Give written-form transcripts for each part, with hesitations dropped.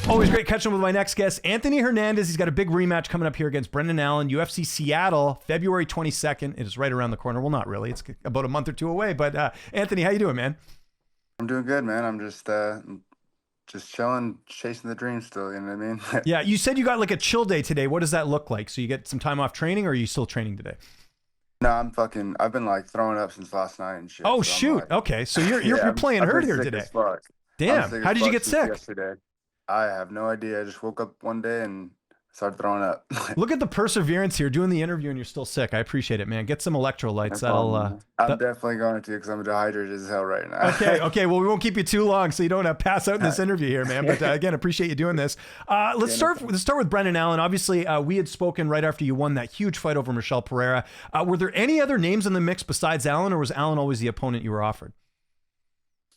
Always great catching up with my next guest, Anthony Hernandez. He's got a big rematch coming up here against Brendan Allen, UFC Seattle, February 22nd. It is right around the corner. Well, not really. It's about a month or two away. But Anthony, how you doing, man? I'm doing good, man. I'm just chilling, chasing the dream still, you know what I mean? Yeah, you said you got like a chill day today. What does that look like? So you get some time off training, or are you still training today? No, I've been like throwing up since last night and shit. Oh, So I'm shoot. like, Okay, so you're yeah, playing I've hurt been here sick today. as fuck. I'm Damn. sick How as did you fuck get since sick? yesterday. I have no idea. I just woke up one day and started throwing up. Look at the perseverance here, doing the interview, and you're still sick. I appreciate it, man. Get some electrolytes. No problem, man. I'm That- definitely going to because I'm dehydrated as hell right now. Okay. Well, we won't keep you too long, so you don't pass out in this interview here, man. But again, appreciate you doing this. Let's start with Brendan Allen. Obviously, we had spoken right after you won that huge fight over Michelle Pereira. Were there any other names in the mix besides Allen, or was Allen always the opponent you were offered?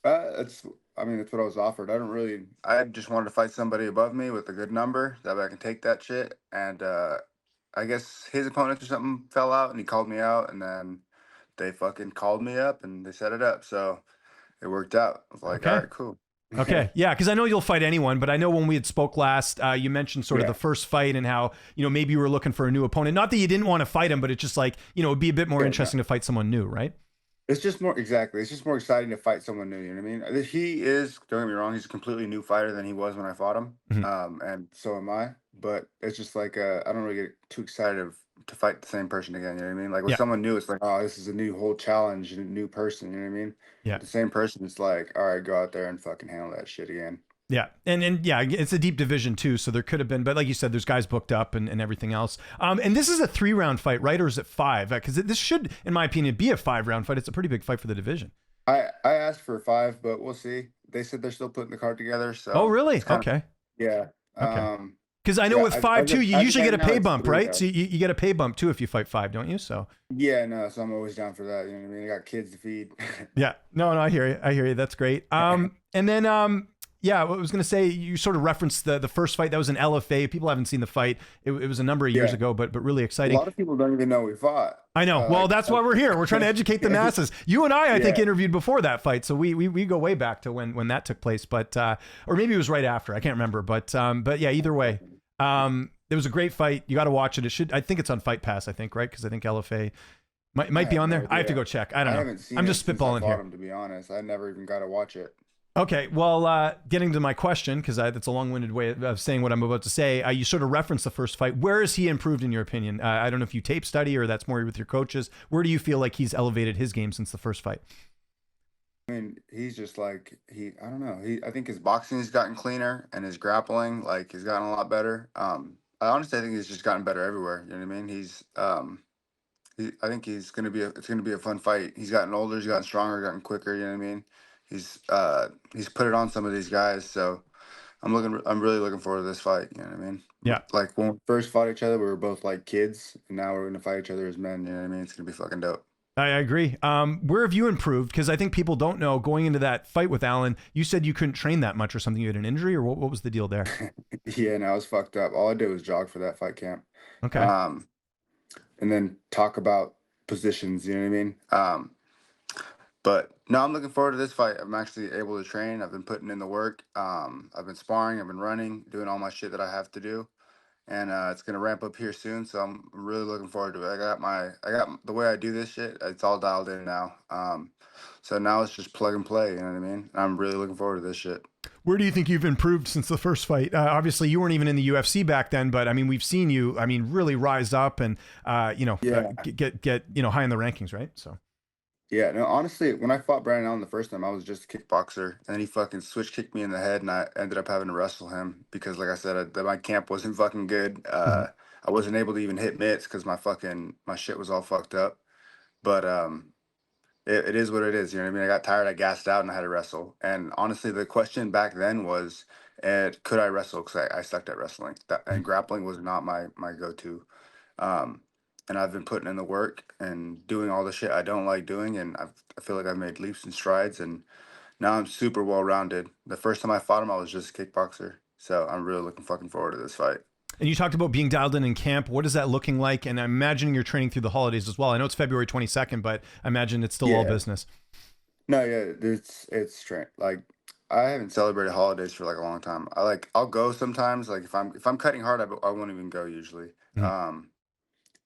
It's what I was offered. I just wanted to fight somebody above me with a good number that way I can take that shit. And I guess his opponent or something fell out and he called me out, and then they fucking called me up and they set it up. So it worked out. I was like, Okay. all right, cool. Okay. Yeah. Because I know you'll fight anyone, but I know when we had spoke last, you mentioned sort of the first fight and how, maybe you were looking for a new opponent. Not that you didn't want to fight him, but it's just like, it'd be a bit more interesting to fight someone new, right? It's just more exactly. It's just more exciting to fight someone new. You know what I mean? He is. Don't get me wrong. He's a completely new fighter than he was when I fought him. And so am I. But it's just like I don't really get too excited to fight the same person again. You know what I mean? Like with someone new, it's like, oh, this is a new whole challenge, a new person. You know what I mean? Yeah. The same person. It's like, all right, go out there and fucking handle that shit again. Yeah. And yeah, it's a deep division too. So there could have been, but like you said, there's guys booked up and everything else. And this is a 3-round fight, right? Or is it 5? Because this should, in my opinion, be a 5-round fight. It's a pretty big fight for the division. I asked for 5, but we'll see. They said they're still putting the card together. So oh, really? Okay. Yeah. Okay. Because I know with 5 too, you usually get a pay bump, right? So you get a pay bump too if you fight 5, don't you? So yeah, no. So I'm always down for that. You know what I mean? I got kids to feed. Yeah. No, I hear you. I hear you. That's great. And then yeah, I was going to say, you sort of referenced the first fight. That was an LFA. People haven't seen the fight. It was a number of years ago, but really exciting. A lot of people don't even know we fought. I know. Well, that's why we're here. We're trying to educate the masses. You and I think, interviewed before that fight. So we go way back to when that took place. But or maybe it was right after. I can't remember. But yeah, either way, it was a great fight. You got to watch it. I think it's on Fight Pass, I think, right? Because I think LFA might be on there. I have to go check. I don't know. Haven't seen I'm just spitballing here. To be honest, I never even got to watch it. Okay, well, getting to my question, because that's a long-winded way of saying what I'm about to say. You sort of referenced the first fight. Where is he improved in your opinion? I don't know if you tape study or that's more with your coaches. Where do you feel like he's elevated his game since the first fight? I mean, he's just like I don't know. I think his boxing has gotten cleaner and his grappling, like, has gotten a lot better. I honestly think he's just gotten better everywhere. You know what I mean? I think it's gonna be a fun fight. He's gotten older, he's gotten stronger, gotten quicker. You know what I mean? He's put it on some of these guys, so I'm really looking forward to this fight. You know what I mean? Yeah. Like when we first fought each other, we were both like kids, and now we're gonna fight each other as men. You know what I mean? It's gonna be fucking dope. I agree. Where have you improved? Because I think people don't know, going into that fight with Allen, you said you couldn't train that much or something. You had an injury, or what was the deal there? Yeah, no, I was fucked up. All I did was jog for that fight camp. Okay. And then talk about positions. You know what I mean? But no, I'm looking forward to this fight. I'm actually able to train. I've been putting in the work. I've been sparring. I've been running, doing all my shit that I have to do, and it's gonna ramp up here soon. So I'm really looking forward to it. I got the way I do this shit. It's all dialed in now. So now it's just plug and play. You know what I mean? I'm really looking forward to this shit. Where do you think you've improved since the first fight? Obviously, you weren't even in the UFC back then, but I mean, we've seen you, really rise up and get high in the rankings, right? So. Yeah, no, honestly, when I fought Brandon Allen the first time, I was just a kickboxer, and then he fucking switch kicked me in the head, and I ended up having to wrestle him because, like I said, my camp wasn't fucking good. I wasn't able to even hit mitts because my shit was all fucked up. But it is what it is. You know what I mean? I got tired, I gassed out, and I had to wrestle. And honestly, the question back then was, could I wrestle? Because I sucked at wrestling, and grappling was not my go-to. And I've been putting in the work and doing all the shit I don't like doing, and I feel like I've made leaps and strides, and now I'm super well-rounded. The first time I fought him, I was just a kickboxer, so I'm really looking fucking forward to this fight. And you talked about being dialed in camp. What is that looking like? And I'm imagining you're training through the holidays as well. I know it's February 22nd, but I imagine it's still all business. No, yeah, it's like I haven't celebrated holidays for like a long time. I'll go sometimes. Like if I'm cutting hard, I won't even go usually. Mhm.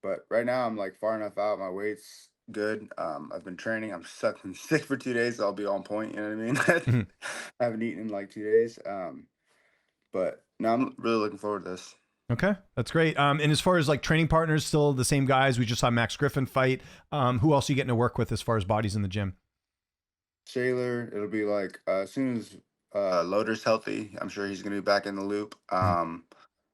But right now I'm like far enough out. My weight's good. I've been training. I'm sick for 2 days. So I'll be on point. You know what I mean? Mhm. I haven't eaten in like 2 days. But no, I'm really looking forward to this. Okay, that's great. And as far as like training partners, still the same guys. We just saw Max Griffin fight. Who else are you getting to work with as far as bodies in the gym? Shaler, it'll be like as soon as Loader's healthy, I'm sure he's gonna be back in the loop. Mhm.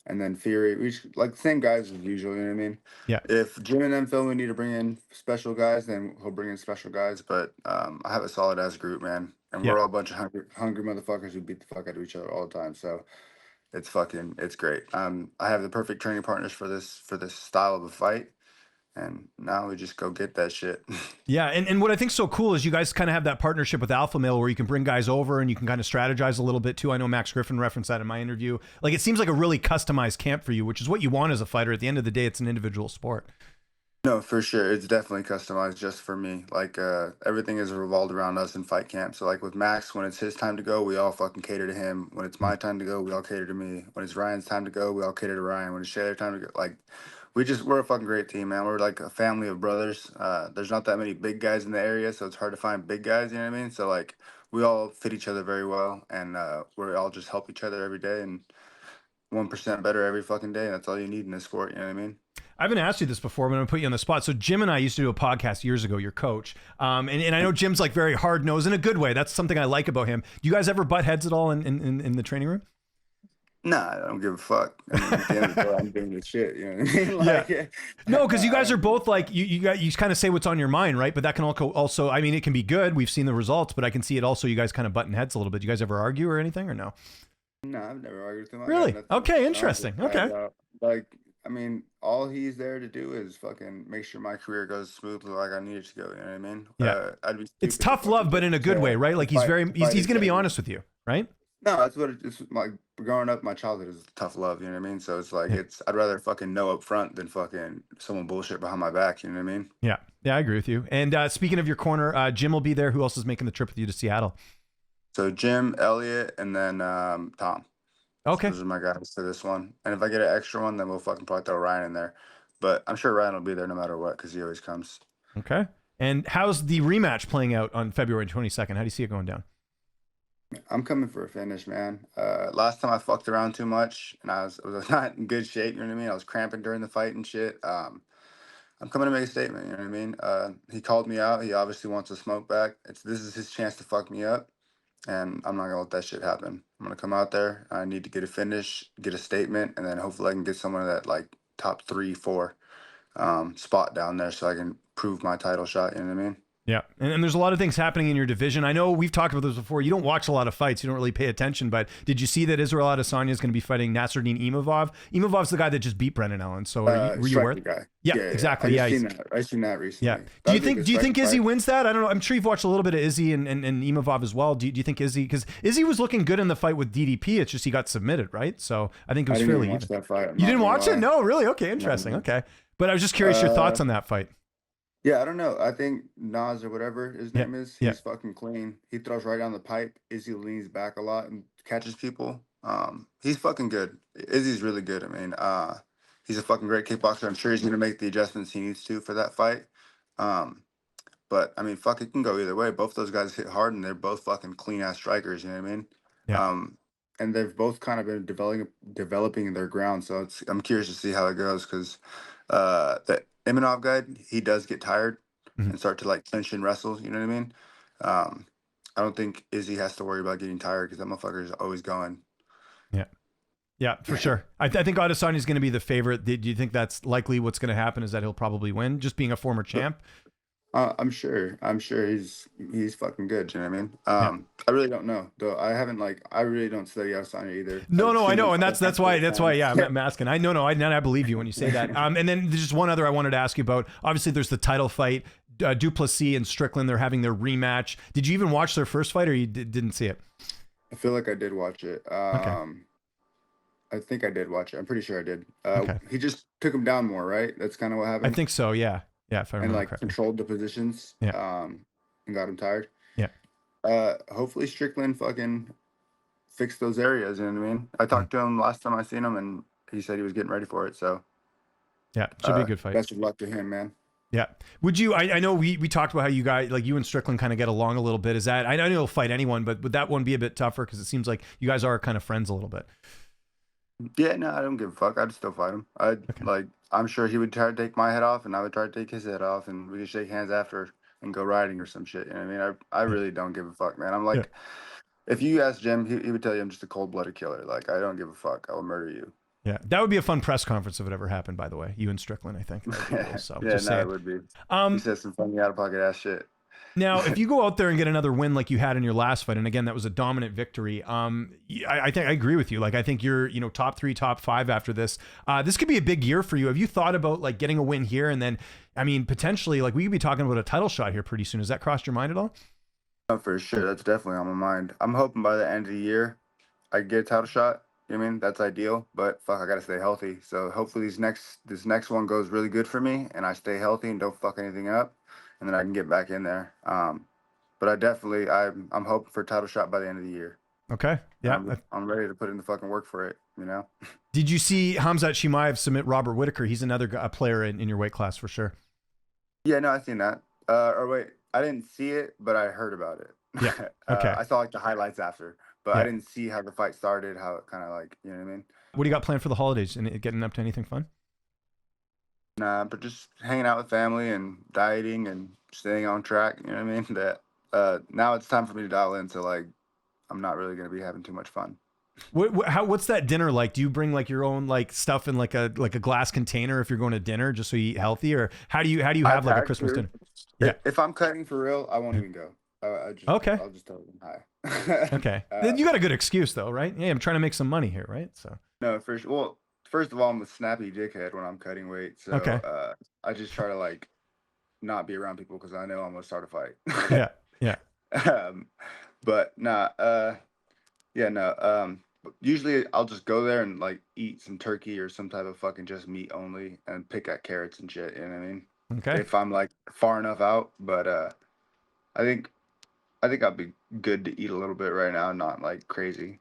And then Fury, like the same guys as usual. You know what I mean? Yeah, If Jim and them feel we need to bring in special guys, then he'll bring in special guys. But I have a solid ass group, man, and yeah. we're all a bunch of hungry motherfuckers who beat the fuck out of each other all the time. So it's great. I have the perfect training partners for this style of a fight, and now we just go get that shit. Yeah, and what I think's so cool is you guys kind of have that partnership with Alpha Male where you can bring guys over and you can kind of strategize a little bit too. I know Max Griffin referenced that in my interview. Like it seems like a really customized camp for you, which is what you want as a fighter. At the end of the day, it's an individual sport. No, for sure. It's definitely customized just for me. Like everything is revolved around us in fight camp. So like with Max, when it's his time to go, we all fucking cater to him. When it's my time to go, we all cater to me. When it's Ryan's time to go, we all cater to Ryan. When it's Shay's time to go, like we're a fucking great team, man. We're like a family of brothers. There's not that many big guys in the area, so it's hard to find big guys, you know what I mean? So like we all fit each other very well, and we all just help each other every day and 1% better every fucking day. And that's all you need in this sport, you know what I mean? I haven't asked you this before, but I'm gonna put you on the spot. So Jim and I used to do a podcast years ago, your coach. And I know Jim's like very hard nosed in a good way. That's something I like about him. Do you guys ever butt heads at all in the training room? Nah, I don't give a fuck. I mean, at the end of the day, I'm doing this shit. You know what I mean? Like, Yeah. No, because you I guys are don't. both like you kind of say what's on your mind, right? But that can also I mean it can be good. We've seen the results, but I can see it also. You guys kind of button heads a little bit. You guys ever argue or anything or no? No, I've never argued with him. I got Really? nothing Okay, honestly interesting. bad Okay. about. Like, I mean, all he's there to do is fucking make sure my career goes smoothly like I need it to go. You know what I mean? Yeah. I'd be It's stupid to tough love, fucking but in a good way, right? to Like he's fight very to fight he's his gonna be enemy. honest with you, right? No, that's what it's like. Growing up, my childhood is tough love. You know what I mean? So it's like Yeah. I'd rather fucking know up front than fucking someone bullshit behind my back. You know what I mean? Yeah. Yeah, I agree with you. And speaking of your corner, Jim will be there. Who else is making the trip with you to Seattle? So Jim, Elliot, and then Tom. Okay. Those are my guys for this one. And if I get an extra one, then we'll fucking probably throw Ryan in there. But I'm sure Ryan will be there no matter what because he always comes. Okay. And how's the rematch playing out on February 22nd? How do you see it going down? I'm coming for a finish, man. Last time I fucked around too much and I was not in good shape. You know what I mean? I was cramping during the fight and shit. I'm coming to make a statement. You know what I mean? He called me out. He obviously wants to smoke back. This is his chance to fuck me up, and I'm not gonna let that shit happen. I'm gonna come out there. I need to get a finish, get a statement, and then hopefully I can get someone of that like top 3, 4 spot down there so I can prove my title shot. You know what I mean? Yeah. And there's a lot of things happening in your division. I know we've talked about this before. You don't watch a lot of fights. You don't really pay attention. But did you see that Israel Adesanya is going to be fighting Nassourdine Imavov? Imavov's the guy that just beat Brendan Allen. So were you aware? Striker guy. Yeah, Yeah. exactly. I Yeah. just seen that. I seen that recently. Yeah. Do That you would be a think good do you think striker Izzy fight. wins that? I don't know. I'm sure you've watched a little bit of Izzy and Imavov as well. Do you think Izzy, because Izzy was looking good in the fight with DDP. It's just he got submitted, right? So I think it I was didn't fairly even watch even. that fight. I'm You not didn't gonna watch it? lie. No, really? Okay, No, interesting. no. Okay. But I was just curious your thoughts on that fight. Yeah, I don't know. I think Nas or whatever his Yeah. name is, Yeah. he's fucking clean. He throws right down the pipe. Izzy leans back a lot and catches people. He's fucking good. Izzy's really good. I mean, he's a fucking great kickboxer. I'm sure he's gonna make the adjustments he needs to for that fight. Um, but I mean, fuck, it can go either way. Both those guys hit hard, and they're both fucking clean ass strikers. You know what I mean? Yeah. And they've both kind of been developing their ground. So I'm curious to see how it goes because the Imanov guy, he does get tired Mhm. and start to like clinch and wrestle. You know what I mean? Um, I don't think Izzy has to worry about getting tired because that motherfucker is always going. Yeah. Yeah, for sure. I think Adesanya is going to be the favorite. Do you think that's likely what's going to happen is that he'll probably win, just being a former champ? I'm sure. I'm sure he's fucking good. You know what I mean? Yeah. I really don't know though. I really don't study Adesanya either. No, I've I seen know, him and fight that's a why couple of yeah, times. I'm asking. I believe you when you say that. And then there's just one other I wanted to ask you about. Obviously, there's the title fight. Du Plessis and Strickland, they're having their rematch. Did you even watch their first fight, or you didn't see it? I feel like I did watch it. Okay. I think I did watch it. I'm pretty sure I did. Okay. He just took him down more, right? That's kind of what I happened. think so. Yeah. Yeah. If I And remember like correctly. controlled the positions. Yeah. And got him tired. Yeah. Hopefully Strickland fucking fix those areas. You know what I mean? I Mhm. talked to him last time I seen him, and he said he was getting ready for it. So, Yeah, should be a good fight. best of luck to him, man. Yeah. Would you? I know we talked about how you guys, like you and Strickland, kind of get along a little bit. Is that? I know you'll fight anyone, but would that one be a bit tougher? Because it seems like you guys are kind of friends a little bit. Yeah, no, I don't give a fuck. I'd still fight him. Okay. I'm sure he would try to take my head off, and I would try to take his head off, and we could shake hands after and go riding or some shit. You know what I mean? I Yeah. really don't give a fuck, man. I'm Yeah. like, if you ask Jim, he would tell you I'm just a cold-blooded killer. Like, I don't give a fuck. I will murder you. Yeah. That would be a fun press conference if it ever happened. By the way, you and Strickland, I think that'd be cool. So Yeah, just no, it saying. would be. He Um, says some funny out-of-pocket ass shit. Now, if you go out there and get another win like you had in your last fight, and again that was a dominant victory, I think I agree with you. Like I think you're top 3, top 5 after this. This could be a big year for you. Have you thought about like getting a win here and then, I mean, potentially like we could be talking about a title shot here pretty soon? Has that crossed your mind at all? Oh, for sure. That's definitely on my mind. I'm hoping by the end of the year I can get a title shot. You know what I mean? That's ideal. But fuck, I gotta stay healthy. So hopefully this next one goes really good for me and I stay healthy and don't fuck anything up, and then I can get back in there. But I'm hoping for a title shot by the end of the year. Okay. Yeah. I'm ready to put in the fucking work for it, you know? Did you see Hamzat Chimaev submit Robert Whitaker? He's another player in your weight class for sure. Yeah, no, I seen that. Or wait, I didn't see it, but I heard about it. Yeah. Okay. I saw like the highlights after, but Yeah. I didn't see how the fight started, how it kind of like, you know what I mean? What do you got planned for the holidays? And getting up to anything fun? Nah, but just hanging out with family and dieting and staying on track. You know what I mean? That now it's time for me to dial in. So like, I'm not really gonna be having too much fun. What's that dinner like? Do you bring like your own like stuff in like a glass container if you're going to dinner just so you eat healthy, or how do you I have like a packed Christmas food. dinner? Yeah. If I'm cutting for real, I won't Yeah. even go. Okay. I'll just tell them hi. Okay. Then you got a good excuse though, right? Yeah, I'm trying to make some money here, right? So. No, well, first of all, I'm a snappy dickhead when I'm cutting weight, so Okay. I just try to like not be around people because I know I'm gonna start a fight. Yeah. Yeah. um, but nah, yeah, no. Usually I'll just go there and like eat some turkey or some type of fucking just meat only and pick at carrots and shit. You know what I mean? Okay. If I'm like far enough out, but I think I'll be good to eat a little bit right now, not like crazy.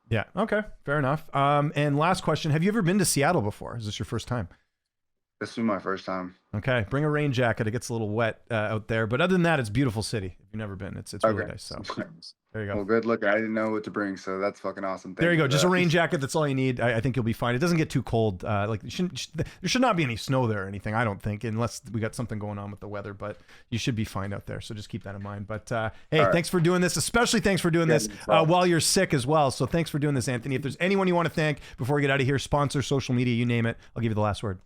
Yeah. Okay. Fair enough. And last question: have you ever been to Seattle before? Is this your first time? This will be my first time. Okay. Bring a rain jacket. It gets a little wet out there, but other than that, it's a beautiful city. If you've never been, it's really Okay. nice. So there you go. Well, good looking. I didn't know what to bring, so that's fucking awesome. There you go. for Just a that. rain jacket. That's all you need. I think you'll be fine. It doesn't get too cold. Like there should not be any snow there or anything. I don't think, unless we got something going on with the weather. But you should be fine out there. So just keep that in mind. But hey, All right. thanks for doing this. Especially thanks for doing this no problem. while you're sick as well. So thanks for doing this, Anthony. If there's anyone you want to thank before we get out of here, sponsor, social media, you name it, I'll give you the last word.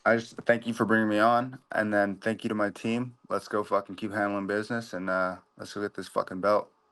I just thank you for bringing me on, and then thank you to my team. Let's go fucking keep handling business, and let's go get this fucking belt.